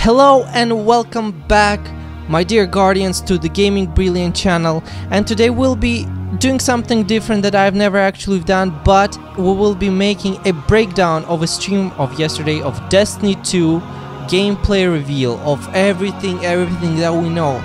Hello and welcome back, my dear guardians, to the Gaming Brilliant channel. And today we'll be doing something different that I've never actually done, but we will be making a breakdown of a stream of yesterday of Destiny 2 gameplay reveal of everything that we know.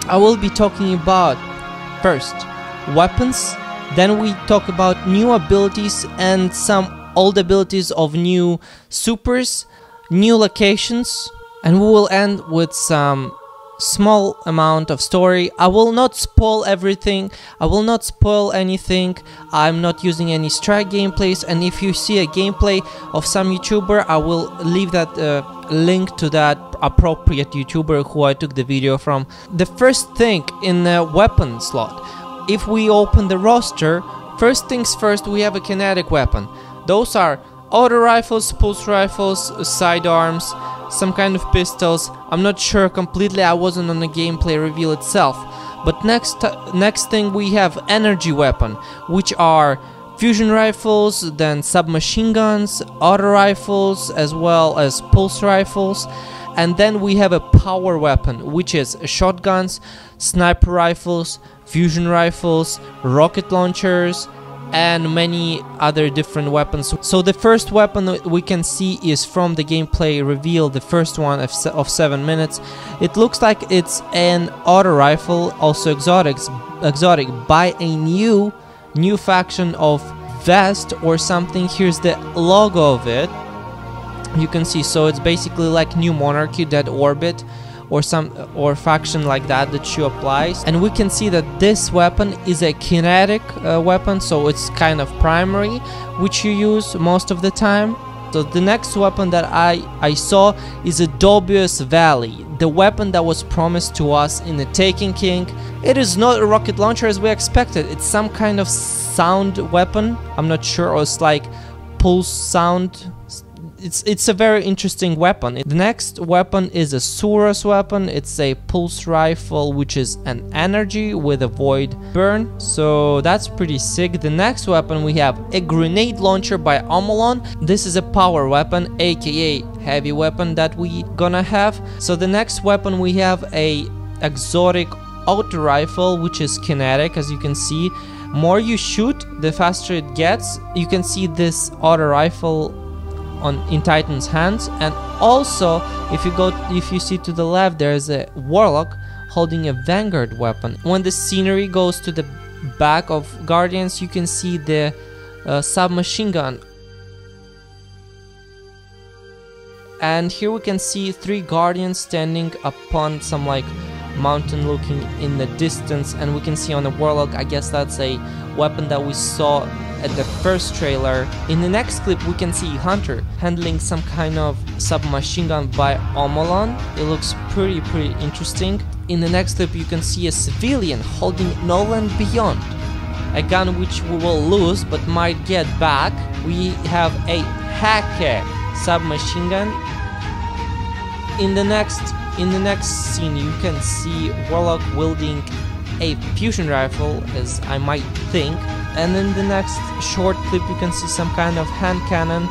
I will be talking about first weapons, then we talk about new abilities and some old abilities of new supers, new locations, and we will end with some small amount of story. I will not spoil everything, I will not spoil anything, I'm not using any strike gameplays, and if you see a gameplay of some YouTuber, I will leave that link to that appropriate YouTuber who I took the video from. The first thing in the weapon slot, if we open the roster, first things first, we have a kinetic weapon. Those are auto rifles, pulse rifles, sidearms, some kind of pistols. I'm not sure completely, I wasn't on the gameplay reveal itself. But next thing we have energy weapon, which are fusion rifles, then submachine guns, auto rifles, as well as pulse rifles. And then we have a power weapon, which is shotguns, sniper rifles, fusion rifles, rocket launchers, and many other different weapons. So the first weapon we can see is from the gameplay reveal, the first one of 7 minutes. It looks like it's an auto rifle, also exotic by a new faction of vest or something. Here's the logo of it, you can see. So it's basically like New Monarchy, Dead Orbit, or faction like that you applies. And we can see that this weapon is a kinetic weapon, so it's kind of primary, which you use most of the time. So the next weapon that I saw is a Dubious Valley, the weapon that was promised to us in the Taken King. It is not a rocket launcher as we expected, it's some kind of sound weapon, I'm not sure, or it's like pulse sound. It's a very interesting weapon. The next weapon is a Suros weapon. It's a pulse rifle, which is an energy with a void burn, so that's pretty sick. The next weapon we have a grenade launcher by Omolon. This is a power weapon, aka heavy weapon that we gonna have. So the next weapon we have a exotic auto rifle, which is kinetic, as you can see. More you shoot, the faster it gets. You can see this auto rifle in Titan's hands. And also if you see to the left, there's a warlock holding a vanguard weapon. When the scenery goes to the back of Guardians, you can see the submachine gun. And here we can see 3 Guardians standing upon some like mountain looking in the distance, and we can see on the warlock, I guess that's a weapon that we saw at the first trailer. In the next clip we can see Hunter handling some kind of submachine gun by Omolon. It looks pretty interesting. In the next clip you can see a civilian holding Nolan Beyond, a gun which we will lose but might get back. We have a Hake submachine gun. In the next scene you can see Warlock wielding a fusion rifle, as I might think. And in the next short clip you can see some kind of hand cannon.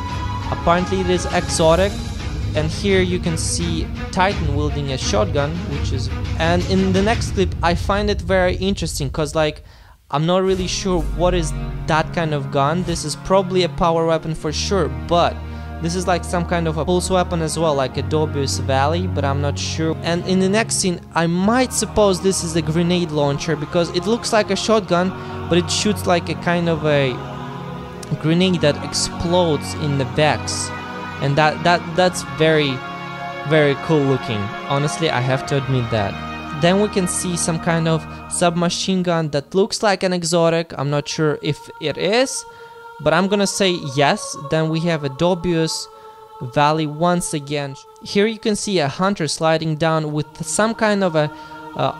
Apparently it is exotic. And here you can see Titan wielding a shotgun, which is... And in the next clip I find it very interesting, because like I'm not really sure what is that kind of gun. This is probably a power weapon for sure, but this is like some kind of a pulse weapon as well, like a Dubious Valley, but I'm not sure. And in the next scene I might suppose this is a grenade launcher, because it looks like a shotgun, but it shoots like a kind of a grenade that explodes in the Vex. And that's very cool looking. Honestly, I have to admit that. Then we can see some kind of submachine gun that looks like an exotic. I'm not sure if it is, but I'm gonna say yes. Then we have a Dubious Valley once again. Here you can see a Hunter sliding down with some kind of a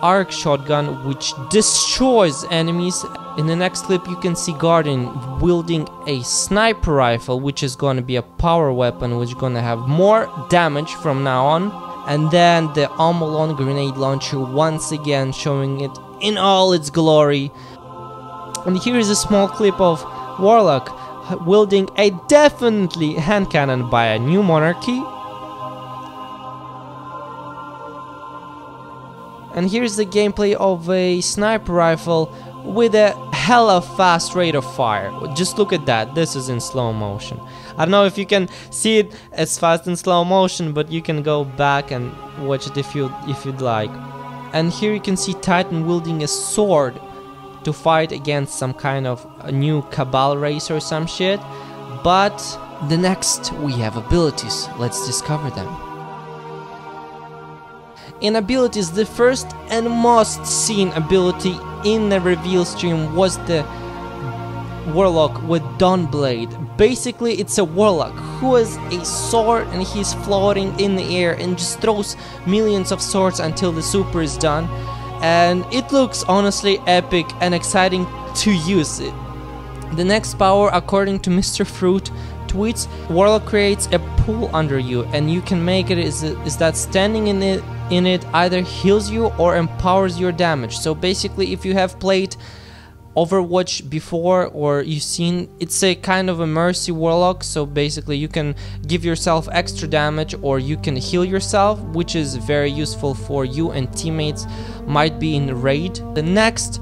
arc shotgun which destroys enemies. In the next clip you can see Guardian wielding a sniper rifle, which is gonna be a power weapon, which is gonna have more damage from now on. And then the Omolon grenade launcher once again, showing it in all its glory. And here is a small clip of Warlock wielding a definitely hand cannon by a New Monarchy. And here's the gameplay of a sniper rifle with a hella fast rate of fire. Just look at that, this is in slow motion. I don't know if you can see it as fast in slow motion, but you can go back and watch it if you'd like. And here you can see Titan wielding a sword to fight against some kind of a new Cabal race or some shit. But the next we have abilities, let's discover them. In abilities, the first and most seen ability in the reveal stream was the Warlock with Dawnblade. Basically, it's a Warlock who has a sword and he's floating in the air and just throws millions of swords until the super is done. And it looks honestly epic and exciting to use it. The next power, according to Mr. Fruit tweets, Warlock creates a pool under you, and you can make it is that standing in it either heals you or empowers your damage. So basically, if you have played Overwatch before or you've seen, it's a kind of a mercy Warlock, so basically you can give yourself extra damage or you can heal yourself, which is very useful for you and teammates might be in raid. The next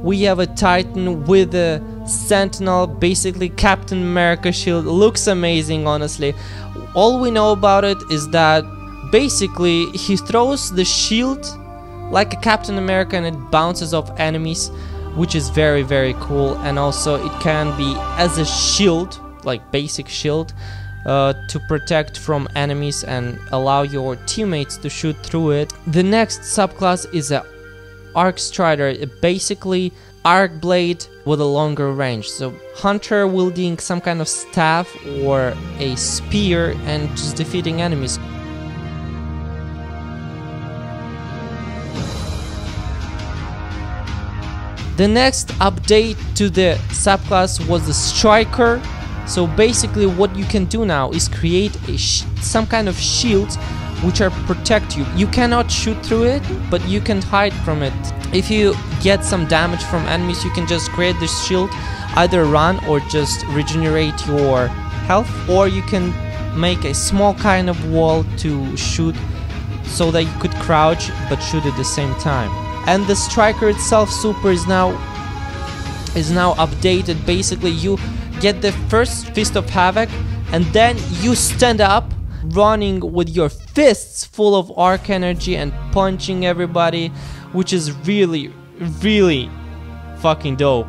we have a Titan with a Sentinel, basically Captain America shield. Looks amazing, honestly. All we know about it is that basically he throws the shield like a Captain America and it bounces off enemies, which is very, very cool. And also it can be as a shield, like basic shield, to protect from enemies and allow your teammates to shoot through it. The next subclass is a Arc Strider, basically arc blade with a longer range. So hunter wielding some kind of staff or a spear and just defeating enemies. The next update to the subclass was the Striker. So basically what you can do now is create a some kind of shields which are protect you. You cannot shoot through it, but you can hide from it. If you get some damage from enemies, you can just create this shield, either run or just regenerate your health, or you can make a small kind of wall to shoot so that you could crouch but shoot at the same time. And the Striker itself super is now updated. Basically you get the first Fist of Havoc and then you stand up running with your fists full of arc energy and punching everybody, which is really, really fucking dope.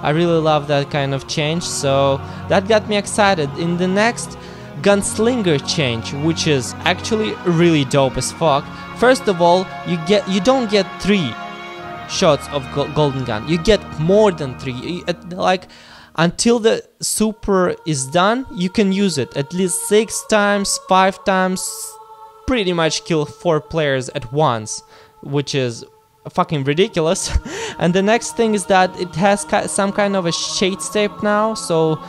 I really love that kind of change, so that got me excited. In the next Gunslinger change, which is actually really dope as fuck. First of all, you don't get 3 shots of golden gun, you get more than 3. Like until the super is done, you can use it at least 6 times, 5 times, pretty much kill 4 players at once, which is fucking ridiculous. And the next thing is that it has some kind of a shade step now, so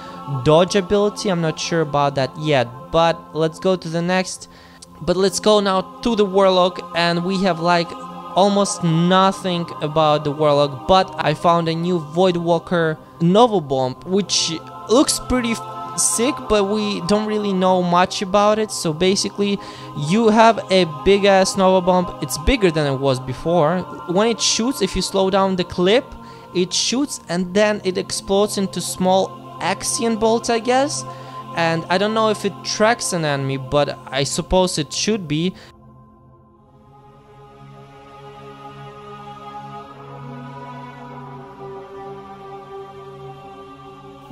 dodge ability. I'm not sure about that yet, but let's go to the next. But let's go now to the Warlock, and we have like almost nothing about the Warlock, but I found a new Voidwalker Nova Bomb, which looks pretty sick, but we don't really know much about it. So basically you have a big ass Nova Bomb. It's bigger than it was before. When it shoots, if you slow down the clip, it shoots and then it explodes into small axion bolts, I guess. And I don't know if it tracks an enemy, but I suppose it should be.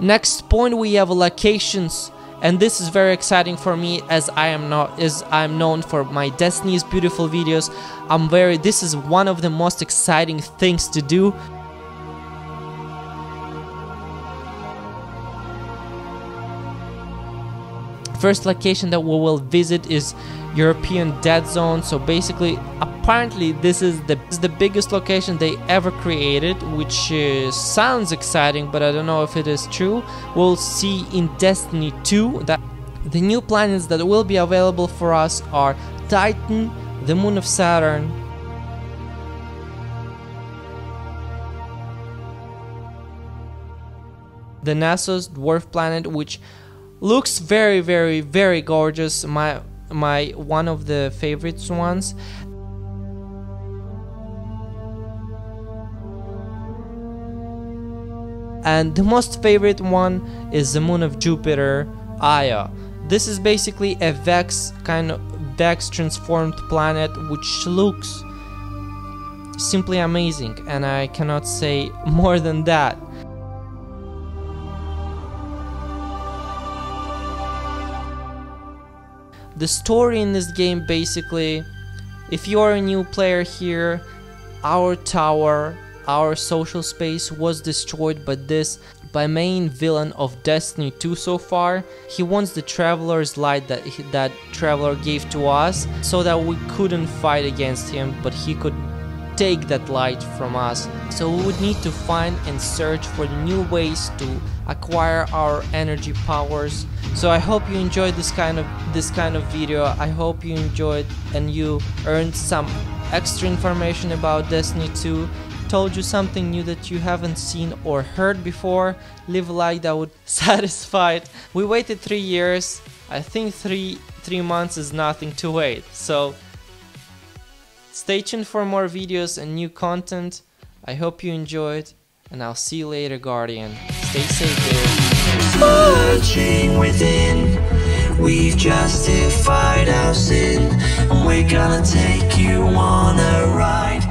Next point, we have locations, and this is very exciting for me as I'm known for my Destiny is Beautiful videos. This is one of the most exciting things to do. First location that we will visit is European Dead Zone. So basically, apparently this is the biggest location they ever created, which sounds exciting, but I don't know if it is true. We'll see in Destiny 2 that the new planets that will be available for us are Titan, the moon of Saturn, the NASA's dwarf planet, which Looks very, very, very gorgeous. My one of the favorites ones. And the most favorite one is the moon of Jupiter, Aya. This is basically a Vex transformed planet, which looks simply amazing, and I cannot say more than that. The story in this game, basically, if you are a new player here, our tower, our social space was destroyed by main villain of Destiny 2 so far. He wants the Traveler's Light that Traveler gave to us, so that we couldn't fight against him, but he could take that light from us. So we would need to find and search for new ways to acquire our energy powers. So I hope you enjoyed this kind of video. I hope you enjoyed and you earned some extra information about Destiny 2, told you something new that you haven't seen or heard before. Leave a like, that would satisfy it. We waited 3 years. I think three months is nothing to wait. So stay tuned for more videos and new content. I hope you enjoyed, and I'll see you later, Guardian. Stay safe there. Searching within, we've justified our sin, and we're gonna take you on a ride.